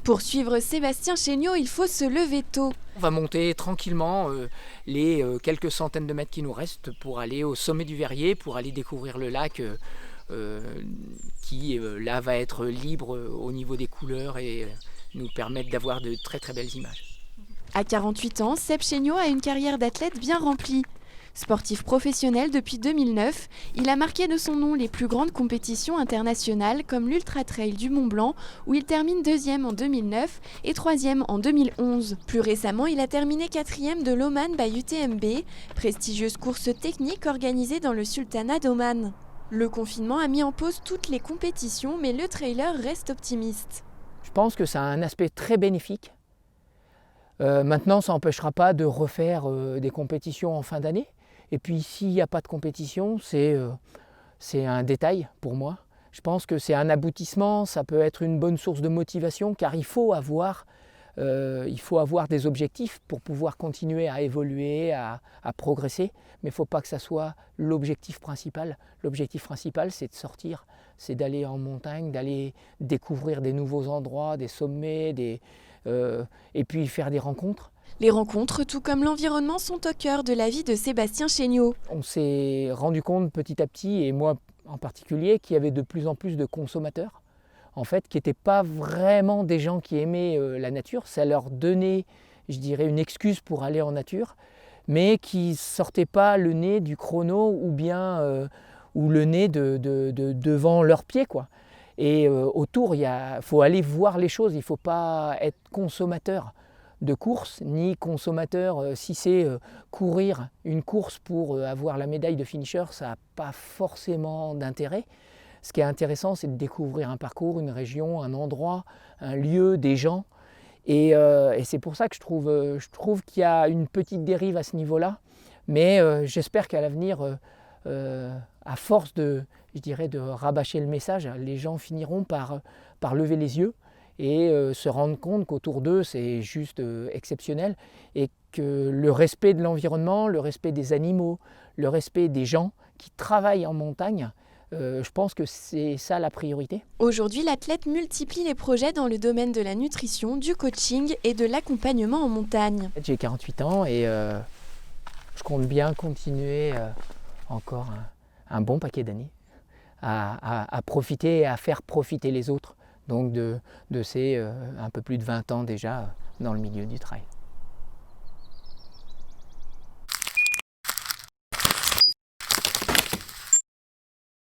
Pour suivre Sébastien Chéniaud, il faut se lever tôt. On va monter tranquillement les quelques centaines de mètres qui nous restent pour aller au sommet du Verrier, pour aller découvrir le lac qui là va être libre au niveau des couleurs et nous permettre d'avoir de très très belles images. À 48 ans, Seb Chéniaud a une carrière d'athlète bien remplie. Sportif professionnel depuis 2009, il a marqué de son nom les plus grandes compétitions internationales comme l'Ultra Trail du Mont Blanc où il termine 2e en 2009 et 3e en 2011. Plus récemment, il a terminé 4e de l'Oman by UTMB, prestigieuse course technique organisée dans le sultanat d'Oman. Le confinement a mis en pause toutes les compétitions, mais le trailer reste optimiste. Je pense que ça a un aspect très bénéfique. Maintenant, ça n'empêchera pas de refaire des compétitions en fin d'année. Et puis s'il n'y a pas de compétition, c'est un détail pour moi. Je pense que c'est un aboutissement, ça peut être une bonne source de motivation car il faut avoir des objectifs pour pouvoir continuer à évoluer, à progresser. Mais il ne faut pas que ça soit l'objectif principal. L'objectif principal, c'est de sortir, c'est d'aller en montagne, d'aller découvrir des nouveaux endroits, des sommets, et puis faire des rencontres. Les rencontres, tout comme l'environnement, sont au cœur de la vie de Sébastien Chéniaud. On s'est rendu compte petit à petit, et moi en particulier, qu'il y avait de plus en plus de consommateurs, en fait, qui n'étaient pas vraiment des gens qui aimaient la nature. Ça leur donnait, je dirais, une excuse pour aller en nature, mais qui ne sortaient pas le nez du chrono ou le nez devant leurs pieds, quoi. Et autour, il faut aller voir les choses, il ne faut pas être consommateur de course, ni consommateur, si c'est courir une course pour avoir la médaille de finisher, ça n'a pas forcément d'intérêt. Ce qui est intéressant, c'est de découvrir un parcours, une région, un endroit, un lieu, des gens. Et c'est pour ça que je trouve qu'il y a une petite dérive à ce niveau-là. Mais j'espère qu'à l'avenir, à force de rabâcher le message, les gens finiront par lever les yeux et se rendre compte qu'autour d'eux, c'est juste exceptionnel et que le respect de l'environnement, le respect des animaux, le respect des gens qui travaillent en montagne, je pense que c'est ça la priorité. Aujourd'hui, l'athlète multiplie les projets dans le domaine de la nutrition, du coaching et de l'accompagnement en montagne. J'ai 48 ans et je compte bien continuer encore un bon paquet d'années à profiter et à faire profiter les autres. Donc de ces un peu plus de 20 ans déjà dans le milieu du trail.